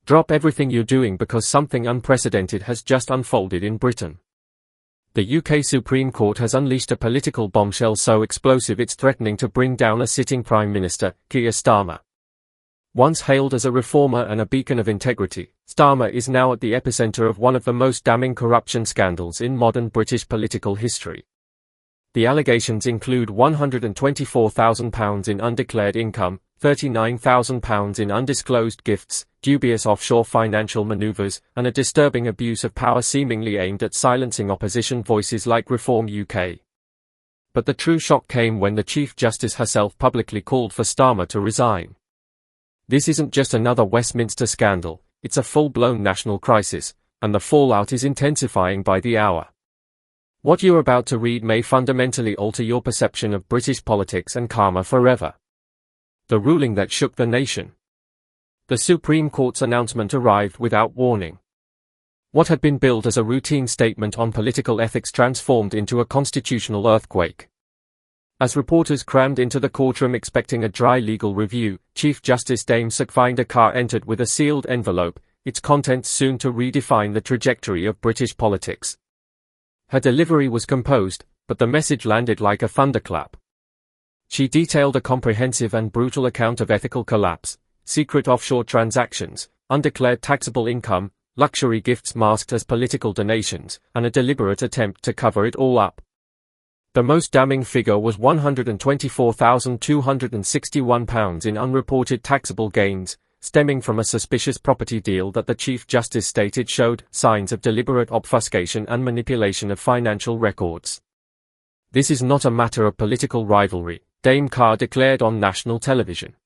Drop everything you're doing because something unprecedented has just unfolded in Britain. The UK Supreme Court has unleashed a political bombshell so explosive it's threatening to bring down a sitting Prime Minister, Keir Starmer. Once hailed as a reformer and a beacon of integrity, Starmer is now at the epicenter of one of the most damning corruption scandals in modern British political history. The allegations include £124,000 in undeclared income, £39,000 in undisclosed gifts, dubious offshore financial manoeuvres, and a disturbing abuse of power seemingly aimed at silencing opposition voices like Reform UK. But the true shock came when the Chief Justice herself publicly called for Starmer to resign. This isn't just another Westminster scandal, it's a full-blown national crisis, and the fallout is intensifying by the hour. What you're about to read may fundamentally alter your perception of British politics and karma forever. The ruling that shook the nation. The Supreme Court's announcement arrived without warning. What had been billed as a routine statement on political ethics transformed into a constitutional earthquake. As reporters crammed into the courtroom expecting a dry legal review, Chief Justice Dame Sukhvinder Kaur entered with a sealed envelope, its contents soon to redefine the trajectory of British politics. Her delivery was composed, but the message landed like a thunderclap. She detailed a comprehensive and brutal account of ethical collapse, secret offshore transactions, undeclared taxable income, luxury gifts masked as political donations, and a deliberate attempt to cover it all up. The most damning figure was £124,261 in unreported taxable gains, stemming from a suspicious property deal that the Chief Justice stated showed signs of deliberate obfuscation and manipulation of financial records. This is not a matter of political rivalry, Dame Kaur declared on national television.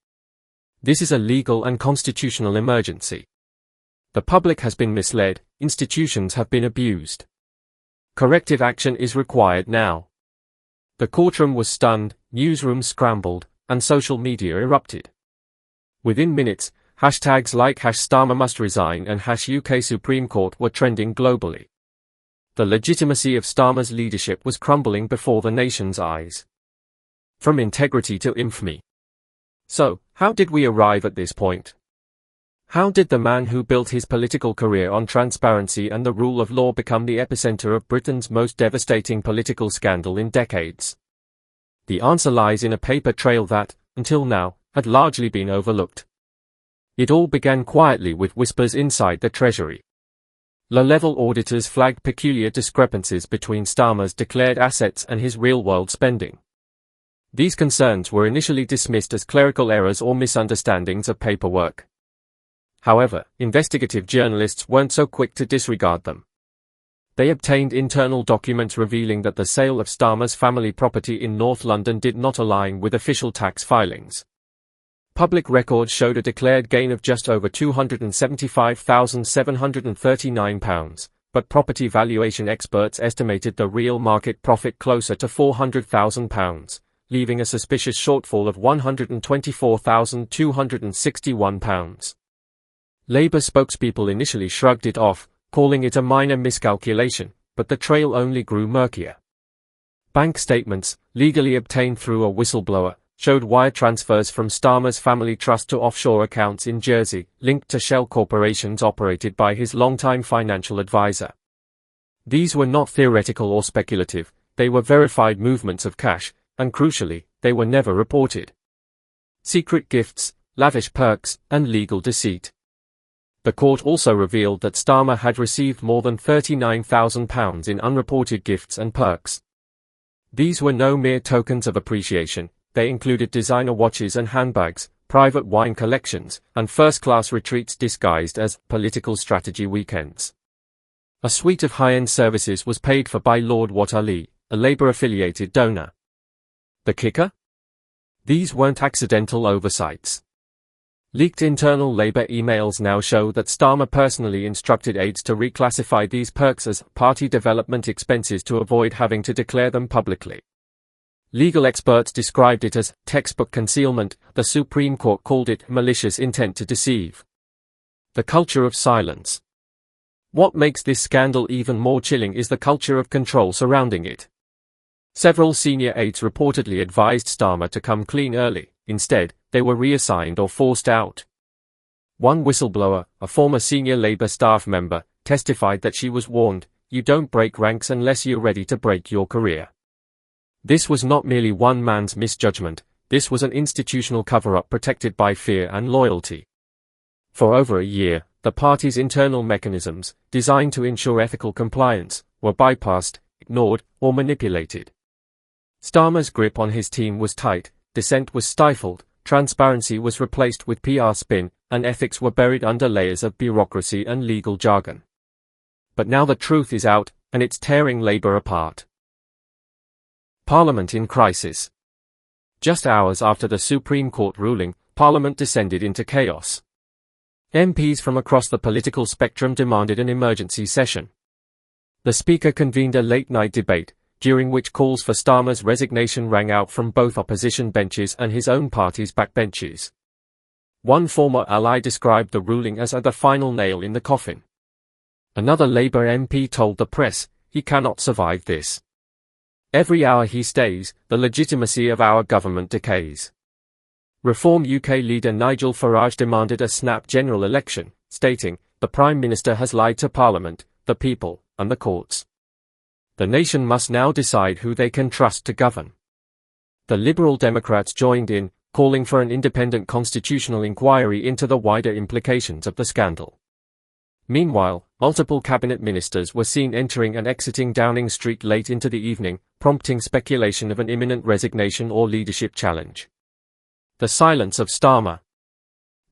This is a legal and constitutional emergency. The public has been misled, institutions have been abused. Corrective action is required now. The courtroom was stunned, newsrooms scrambled, and social media erupted. Within minutes, hashtags like #StarmerMustResign and #UK Supreme Court were trending globally. The legitimacy of Starmer's leadership was crumbling before the nation's eyes. From integrity to infamy. So, how did we arrive at this point? How did the man who built his political career on transparency and the rule of law become the epicenter of Britain's most devastating political scandal in decades? The answer lies in a paper trail that, until now, had largely been overlooked. It all began quietly with whispers inside the Treasury. Low-level auditors flagged peculiar discrepancies between Starmer's declared assets and his real-world spending. These concerns were initially dismissed as clerical errors or misunderstandings of paperwork. However, investigative journalists weren't so quick to disregard them. They obtained internal documents revealing that the sale of Starmer's family property in North London did not align with official tax filings. Public records showed a declared gain of just over £275,739, but property valuation experts estimated the real market profit closer to £400,000, leaving a suspicious shortfall of £124,261. Labour spokespeople initially shrugged it off, calling it a minor miscalculation, but the trail only grew murkier. Bank statements, legally obtained through a whistleblower, showed wire transfers from Starmer's family trust to offshore accounts in Jersey, linked to shell corporations operated by his longtime financial advisor. These were not theoretical or speculative, they were verified movements of cash, and crucially, they were never reported. Secret gifts, lavish perks, and legal deceit. The court also revealed that Starmer had received more than £39,000 in unreported gifts and perks. These were no mere tokens of appreciation, they included designer watches and handbags, private wine collections, and first-class retreats disguised as political strategy weekends. A suite of high-end services was paid for by Lord Wat Ali, a Labour-affiliated donor. The kicker? These weren't accidental oversights. Leaked internal Labour emails now show that Starmer personally instructed aides to reclassify these perks as party development expenses to avoid having to declare them publicly. Legal experts described it as textbook concealment, the Supreme Court called it malicious intent to deceive. The culture of silence. What makes this scandal even more chilling is the culture of control surrounding it. Several senior aides reportedly advised Starmer to come clean early. Instead, they were reassigned or forced out. One whistleblower, a former senior Labour staff member, testified that she was warned, "You don't break ranks unless you're ready to break your career." This was not merely one man's misjudgment, this was an institutional cover-up protected by fear and loyalty. For over a year, the party's internal mechanisms, designed to ensure ethical compliance, were bypassed, ignored, or manipulated. Starmer's grip on his team was tight, dissent was stifled, transparency was replaced with PR spin, and ethics were buried under layers of bureaucracy and legal jargon. But now the truth is out, and it's tearing Labour apart. Parliament in crisis. Just hours after the Supreme Court ruling, Parliament descended into chaos. MPs from across the political spectrum demanded an emergency session. The Speaker convened a late-night debate, during which calls for Starmer's resignation rang out from both opposition benches and his own party's backbenches. One former ally described the ruling as the final nail in the coffin. Another Labour MP told the press, "He cannot survive this. Every hour he stays, the legitimacy of our government decays." Reform UK leader Nigel Farage demanded a snap general election, stating, "The Prime Minister has lied to Parliament, the people, and the courts. The nation must now decide who they can trust to govern." The Liberal Democrats joined in, calling for an independent constitutional inquiry into the wider implications of the scandal. Meanwhile, multiple cabinet ministers were seen entering and exiting Downing Street late into the evening, prompting speculation of an imminent resignation or leadership challenge. The silence of Starmer.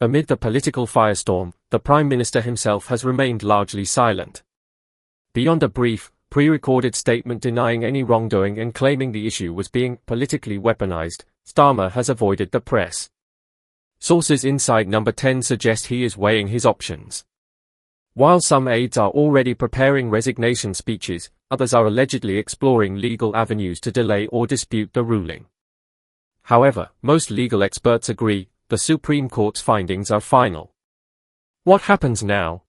Amid the political firestorm, the Prime Minister himself has remained largely silent. Beyond a brief, pre-recorded statement denying any wrongdoing and claiming the issue was being politically weaponized, Starmer has avoided the press. Sources inside Number 10 suggest he is weighing his options. While some aides are already preparing resignation speeches, others are allegedly exploring legal avenues to delay or dispute the ruling. However, most legal experts agree, the Supreme Court's findings are final. What happens now?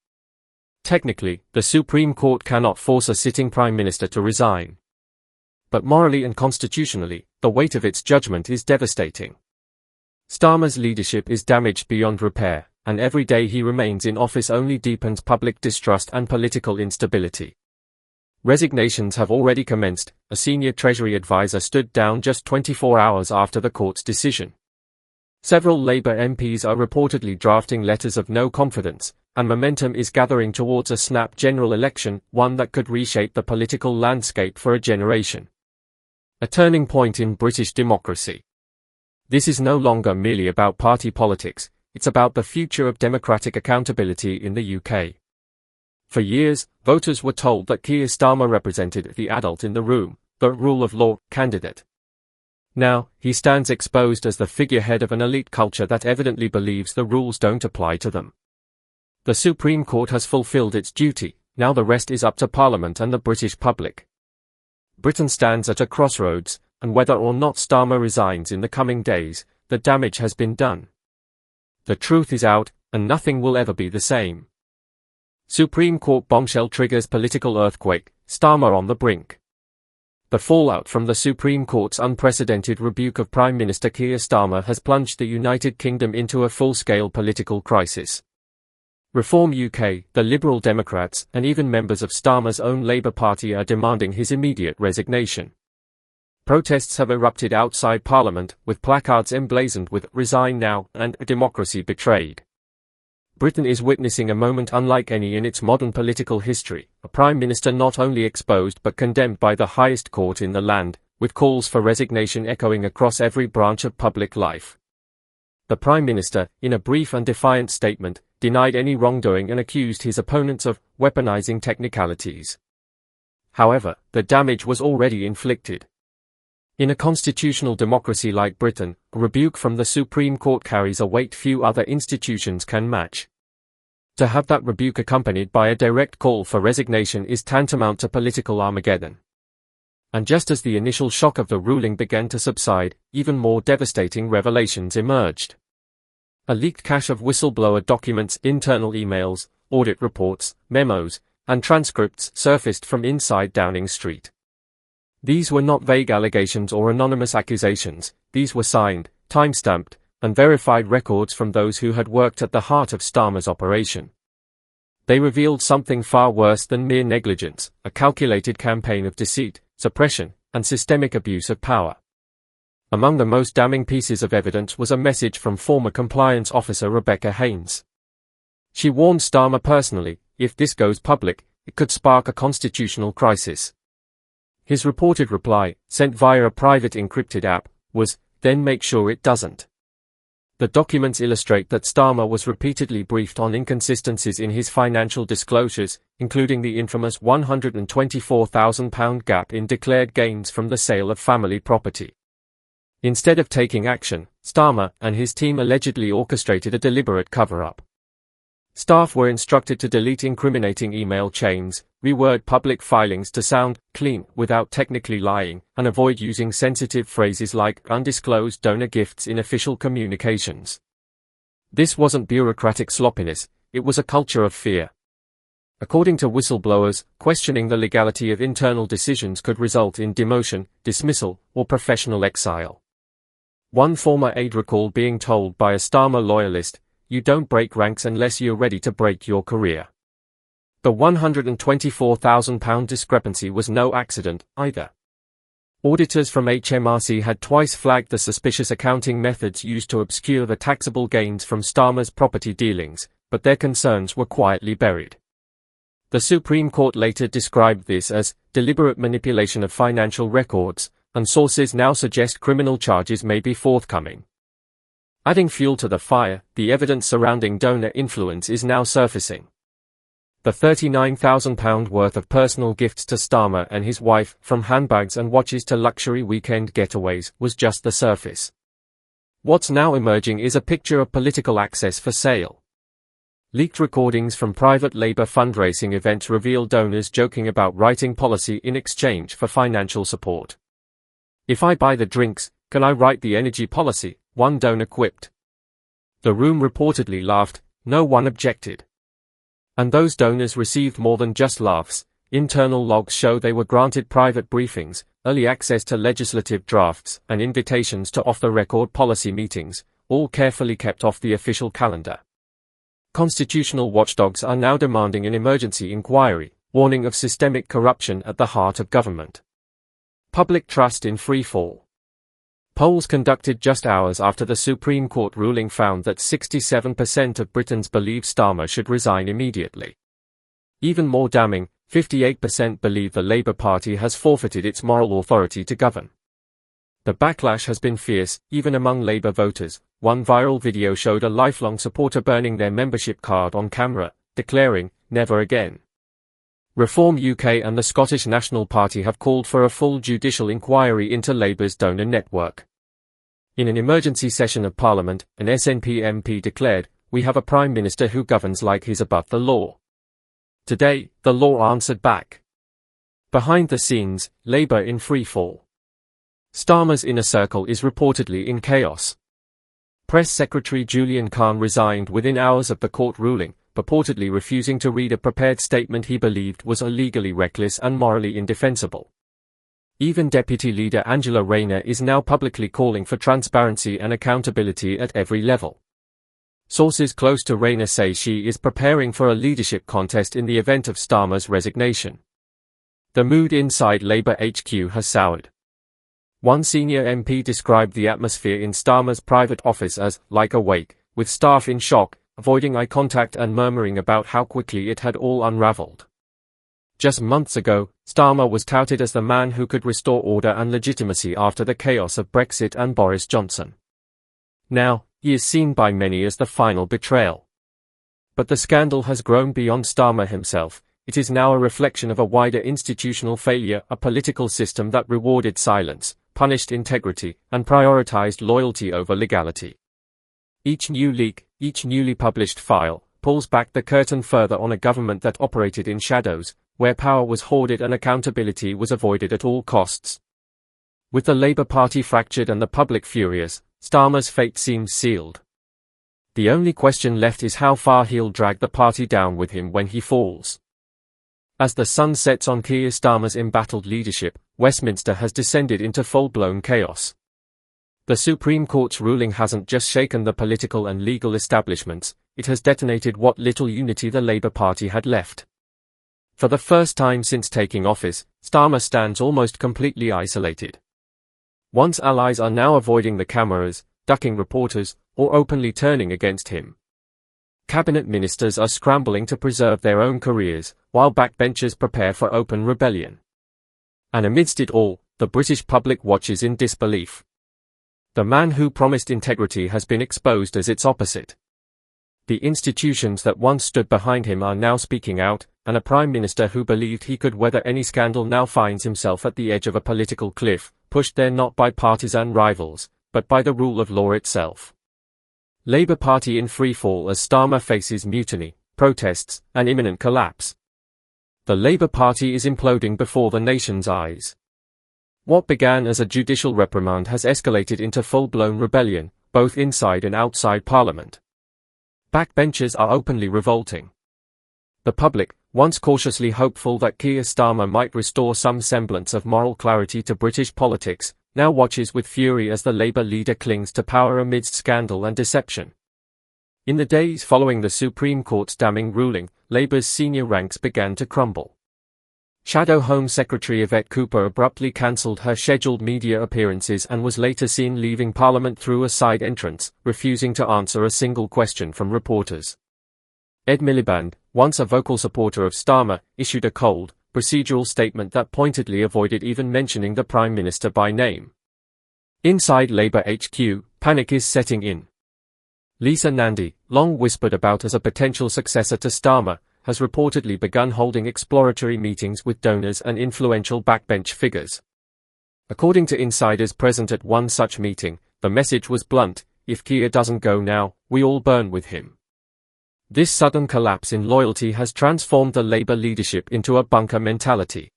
Technically, the Supreme Court cannot force a sitting Prime Minister to resign. But morally and constitutionally, the weight of its judgment is devastating. Starmer's leadership is damaged beyond repair, and every day he remains in office only deepens public distrust and political instability. Resignations have already commenced. A senior Treasury advisor stood down just 24 hours after the court's decision. Several Labour MPs are reportedly drafting letters of no confidence, and momentum is gathering towards a snap general election, one that could reshape the political landscape for a generation. A turning point in British democracy. This is no longer merely about party politics, it's about the future of democratic accountability in the UK. For years, voters were told that Keir Starmer represented the adult in the room, the rule of law candidate. Now, he stands exposed as the figurehead of an elite culture that evidently believes the rules don't apply to them. The Supreme Court has fulfilled its duty, now the rest is up to Parliament and the British public. Britain stands at a crossroads, and whether or not Starmer resigns in the coming days, the damage has been done. The truth is out, and nothing will ever be the same. Supreme Court bombshell triggers political earthquake, Starmer on the brink. The fallout from the Supreme Court's unprecedented rebuke of Prime Minister Keir Starmer has plunged the United Kingdom into a full-scale political crisis. Reform UK, the Liberal Democrats, and even members of Starmer's own Labour Party are demanding his immediate resignation. Protests have erupted outside Parliament, with placards emblazoned with "Resign Now" and "Democracy Betrayed." Britain is witnessing a moment unlike any in its modern political history, a Prime Minister not only exposed but condemned by the highest court in the land, with calls for resignation echoing across every branch of public life. The Prime Minister, in a brief and defiant statement, denied any wrongdoing and accused his opponents of weaponizing technicalities. However, the damage was already inflicted. In a constitutional democracy like Britain, a rebuke from the Supreme Court carries a weight few other institutions can match. To have that rebuke accompanied by a direct call for resignation is tantamount to political Armageddon. And just as the initial shock of the ruling began to subside, even more devastating revelations emerged. A leaked cache of whistleblower documents, internal emails, audit reports, memos, and transcripts surfaced from inside Downing Street. These were not vague allegations or anonymous accusations, these were signed, time-stamped, and verified records from those who had worked at the heart of Starmer's operation. They revealed something far worse than mere negligence, a calculated campaign of deceit, suppression, and systemic abuse of power. Among the most damning pieces of evidence was a message from former compliance officer Rebecca Haynes. She warned Starmer personally, if this goes public, it could spark a constitutional crisis. His reported reply, sent via a private encrypted app, was, "Then make sure it doesn't." The documents illustrate that Starmer was repeatedly briefed on inconsistencies in his financial disclosures, including the infamous £124,000 gap in declared gains from the sale of family property. Instead of taking action, Starmer and his team allegedly orchestrated a deliberate cover-up. Staff were instructed to delete incriminating email chains, reword public filings to sound clean without technically lying, and avoid using sensitive phrases like undisclosed donor gifts in official communications. This wasn't bureaucratic sloppiness, it was a culture of fear. According to whistleblowers, questioning the legality of internal decisions could result in demotion, dismissal, or professional exile. One former aide recalled being told by a Starmer loyalist, "You don't break ranks unless you're ready to break your career." The £124,000 discrepancy was no accident, either. Auditors from HMRC had twice flagged the suspicious accounting methods used to obscure the taxable gains from Starmer's property dealings, but their concerns were quietly buried. The Supreme Court later described this as deliberate manipulation of financial records, and sources now suggest criminal charges may be forthcoming. Adding fuel to the fire, the evidence surrounding donor influence is now surfacing. The £39,000 worth of personal gifts to Starmer and his wife, from handbags and watches to luxury weekend getaways, was just the surface. What's now emerging is a picture of political access for sale. Leaked recordings from private Labour fundraising events reveal donors joking about writing policy in exchange for financial support. "If I buy the drinks, can I write the energy policy?" one donor quipped. The room reportedly laughed, no one objected. And those donors received more than just laughs. Internal logs show they were granted private briefings, early access to legislative drafts, and invitations to off-the-record policy meetings, all carefully kept off the official calendar. Constitutional watchdogs are now demanding an emergency inquiry, warning of systemic corruption at the heart of government. Public trust in Freefall. Polls conducted just hours after the Supreme Court ruling found that 67% of Britons believe Starmer should resign immediately. Even more damning, 58% believe the Labour Party has forfeited its moral authority to govern. The backlash has been fierce, even among Labour voters. One viral video showed a lifelong supporter burning their membership card on camera, declaring, "Never again." Reform UK and the Scottish National Party have called for a full judicial inquiry into Labour's donor network. In an emergency session of Parliament, an SNP MP declared, "We have a Prime Minister who governs like he's above the law." Today, the law answered back. Behind the scenes, Labour in freefall. Starmer's inner circle is reportedly in chaos. Press Secretary Julian Khan resigned within hours of the court ruling, purportedly refusing to read a prepared statement he believed was illegally reckless and morally indefensible. Even Deputy Leader Angela Rayner is now publicly calling for transparency and accountability at every level. Sources close to Rayner say she is preparing for a leadership contest in the event of Starmer's resignation. The mood inside Labour HQ has soured. One senior MP described the atmosphere in Starmer's private office as like a wake, with staff in shock, avoiding eye contact and murmuring about how quickly it had all unraveled. Just months ago, Starmer was touted as the man who could restore order and legitimacy after the chaos of Brexit and Boris Johnson. Now, he is seen by many as the final betrayal. But the scandal has grown beyond Starmer himself. It is now a reflection of a wider institutional failure, a political system that rewarded silence, punished integrity, and prioritized loyalty over legality. Each new leak, each newly published file, pulls back the curtain further on a government that operated in shadows, where power was hoarded and accountability was avoided at all costs. With the Labour Party fractured and the public furious, Starmer's fate seems sealed. The only question left is how far he'll drag the party down with him when he falls. As the sun sets on Keir Starmer's embattled leadership, Westminster has descended into full-blown chaos. The Supreme Court's ruling hasn't just shaken the political and legal establishments, it has detonated what little unity the Labour Party had left. For the first time since taking office, Starmer stands almost completely isolated. Once allies are now avoiding the cameras, ducking reporters, or openly turning against him. Cabinet ministers are scrambling to preserve their own careers, while backbenchers prepare for open rebellion. And amidst it all, the British public watches in disbelief. The man who promised integrity has been exposed as its opposite. The institutions that once stood behind him are now speaking out, and a Prime Minister who believed he could weather any scandal now finds himself at the edge of a political cliff, pushed there not by partisan rivals, but by the rule of law itself. Labour Party in freefall as Starmer faces mutiny, protests, and imminent collapse. The Labour Party is imploding before the nation's eyes. What began as a judicial reprimand has escalated into full-blown rebellion, both inside and outside Parliament. Backbenchers are openly revolting. The public, once cautiously hopeful that Keir Starmer might restore some semblance of moral clarity to British politics, now watches with fury as the Labour leader clings to power amidst scandal and deception. In the days following the Supreme Court's damning ruling, Labour's senior ranks began to crumble. Shadow Home Secretary Yvette abruptly cancelled her scheduled media appearances and was later seen leaving Parliament through a side entrance, refusing to answer a single question from reporters. Ed Milliband, once a vocal supporter of Starmer, issued a cold, procedural statement that pointedly avoided even mentioning the Prime Minister by name. Inside Labour HQ, panic is setting in. Lisa Nandy, long whispered about as a potential successor to Starmer, has reportedly begun holding exploratory meetings with donors and influential backbench figures. According to insiders present at one such meeting, the message was blunt: if Keir doesn't go now, we all burn with him. This sudden collapse in loyalty has transformed the Labour leadership into a bunker mentality.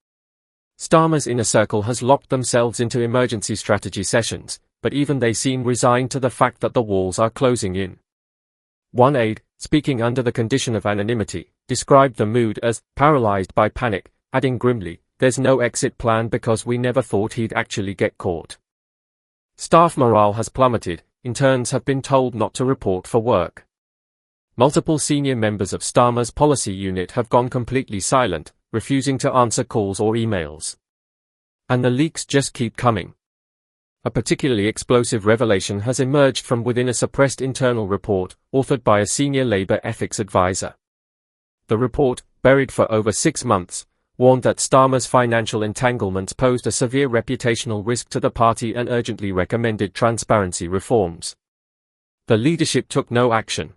Starmer's inner circle has locked themselves into emergency strategy sessions, but even they seem resigned to the fact that the walls are closing in. One aide, speaking under the condition of anonymity, described the mood as paralysed by panic, adding grimly, "There's no exit plan because we never thought he'd actually get caught." Staff morale has plummeted, interns have been told not to report for work. Multiple senior members of Starmer's policy unit have gone completely silent, refusing to answer calls or emails. And the leaks just keep coming. A particularly explosive revelation has emerged from within a suppressed internal report, authored by a senior Labour ethics advisor. The report, buried for over 6 months, warned that Starmer's financial entanglements posed a severe reputational risk to the party and urgently recommended transparency reforms. The leadership took no action.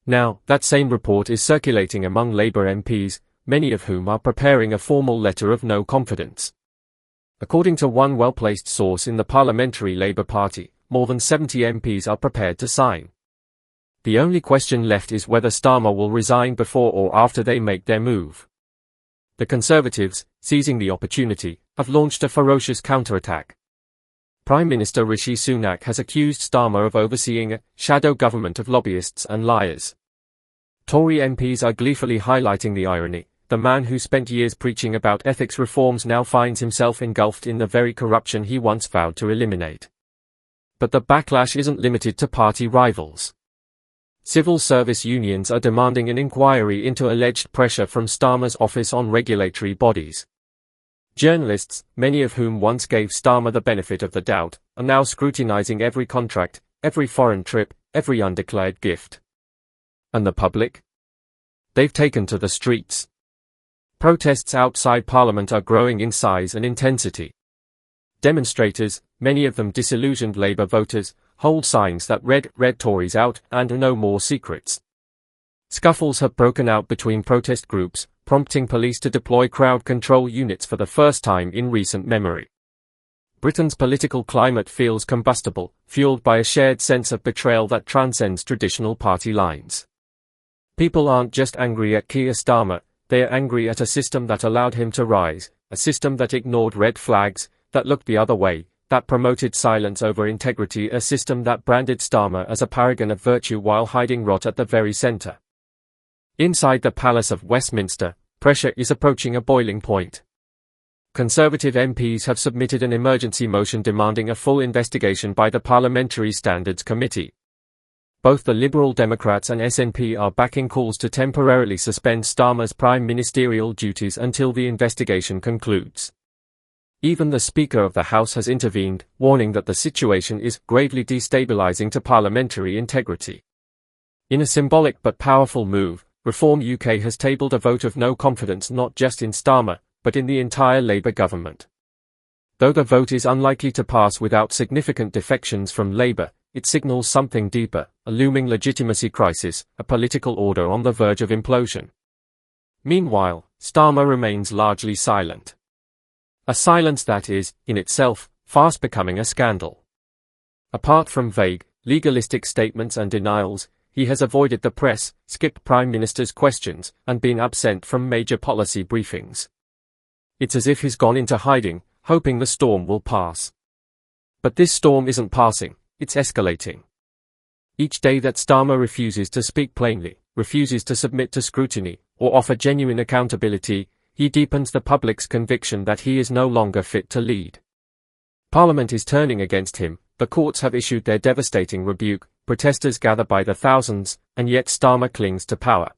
Now, that same report is circulating among Labour MPs, many of whom are preparing a formal letter of no confidence. According to one well-placed source in the Parliamentary Labour Party, more than 70 MPs are prepared to sign. The only question left is whether Starmer will resign before or after they make their move. The Conservatives, seizing the opportunity, have launched a ferocious counterattack. Prime Minister Rishi Sunak has accused Starmer of overseeing a shadow government of lobbyists and liars. Tory MPs are gleefully highlighting the irony. The man who spent years preaching about ethics reforms now finds himself engulfed in the very corruption he once vowed to eliminate. But the backlash isn't limited to party rivals. Civil service unions are demanding an inquiry into alleged pressure from Starmer's office on regulatory bodies. Journalists, many of whom once gave Starmer the benefit of the doubt, are now scrutinizing every contract, every foreign trip, every undeclared gift. And the public? They've taken to the streets. Protests outside Parliament are growing in size and intensity. Demonstrators, many of them disillusioned Labour voters, hold signs that read Tories out and no more secrets. Scuffles have broken out between protest groups, prompting police to deploy crowd control units for the first time in recent memory. Britain's political climate feels combustible, fueled by a shared sense of betrayal that transcends traditional party lines. People aren't just angry at Keir Starmer, they are angry at a system that allowed him to rise, a system that ignored red flags, that looked the other way, that promoted silence over integrity, a system that branded Starmer as a paragon of virtue while hiding rot at the very centre. Inside the Palace of Westminster, pressure is approaching a boiling point. Conservative MPs have submitted an emergency motion demanding a full investigation by the Parliamentary Standards Committee. Both the Liberal Democrats and SNP are backing calls to temporarily suspend Starmer's prime ministerial duties until the investigation concludes. Even the Speaker of the House has intervened, warning that the situation is gravely destabilizing to parliamentary integrity. In a symbolic but powerful move, Reform UK has tabled a vote of no confidence not just in Starmer, but in the entire Labour government. Though the vote is unlikely to pass without significant defections from Labour, it signals something deeper, a looming legitimacy crisis, a political order on the verge of implosion. Meanwhile, Starmer remains largely silent. A silence that is, in itself, fast becoming a scandal. Apart from vague, legalistic statements and denials, he has avoided the press, skipped Prime Minister's questions, and been absent from major policy briefings. It's as if he's gone into hiding, hoping the storm will pass. But this storm isn't passing, it's escalating. Each day that Starmer refuses to speak plainly, refuses to submit to scrutiny, or offer genuine accountability, he deepens the public's conviction that he is no longer fit to lead. Parliament is turning against him, the courts have issued their devastating rebuke, protesters gather by the thousands, and yet Starmer clings to power.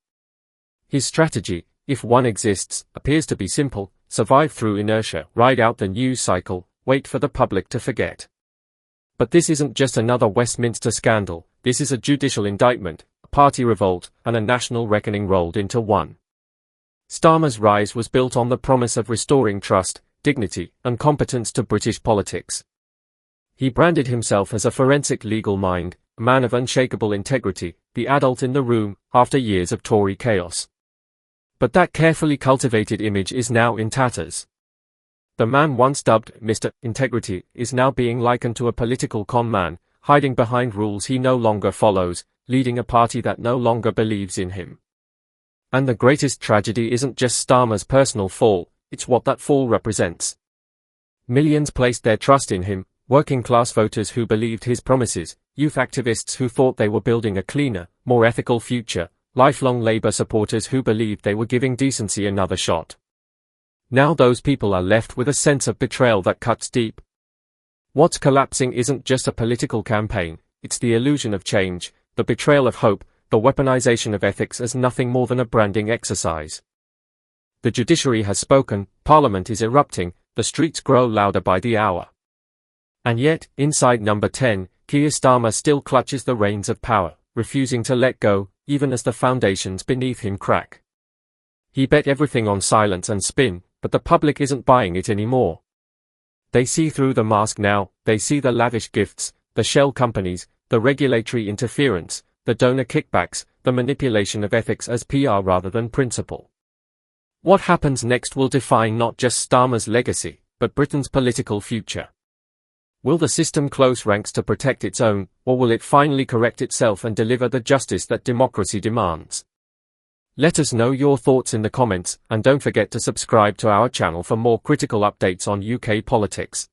His strategy, if one exists, appears to be simple: survive through inertia, ride out the news cycle, wait for the public to forget. But this isn't just another Westminster scandal, this is a judicial indictment, a party revolt, and a national reckoning rolled into one. Starmer's rise was built on the promise of restoring trust, dignity, and competence to British politics. He branded himself as a forensic legal mind, a man of unshakable integrity, the adult in the room, after years of Tory chaos. But that carefully cultivated image is now in tatters. The man once dubbed Mr. Integrity is now being likened to a political con man, hiding behind rules he no longer follows, leading a party that no longer believes in him. And the greatest tragedy isn't just Starmer's personal fall, it's what that fall represents. Millions placed their trust in him, working-class voters who believed his promises, youth activists who thought they were building a cleaner, more ethical future, lifelong Labour supporters who believed they were giving decency another shot. Now those people are left with a sense of betrayal that cuts deep. What's collapsing isn't just a political campaign, it's the illusion of change, the betrayal of hope, the weaponization of ethics as nothing more than a branding exercise. The judiciary has spoken, Parliament is erupting, the streets grow louder by the hour. And yet, inside number 10, Keir Starmer still clutches the reins of power, refusing to let go, even as the foundations beneath him crack. He bet everything on silence and spin, but the public isn't buying it anymore. They see through the mask now, they see the lavish gifts, the shell companies, the regulatory interference, the donor kickbacks, the manipulation of ethics as PR rather than principle. What happens next will define not just Starmer's legacy, but Britain's political future. Will the system close ranks to protect its own, or will it finally correct itself and deliver the justice that democracy demands? Let us know your thoughts in the comments, and don't forget to subscribe to our channel for more critical updates on UK politics.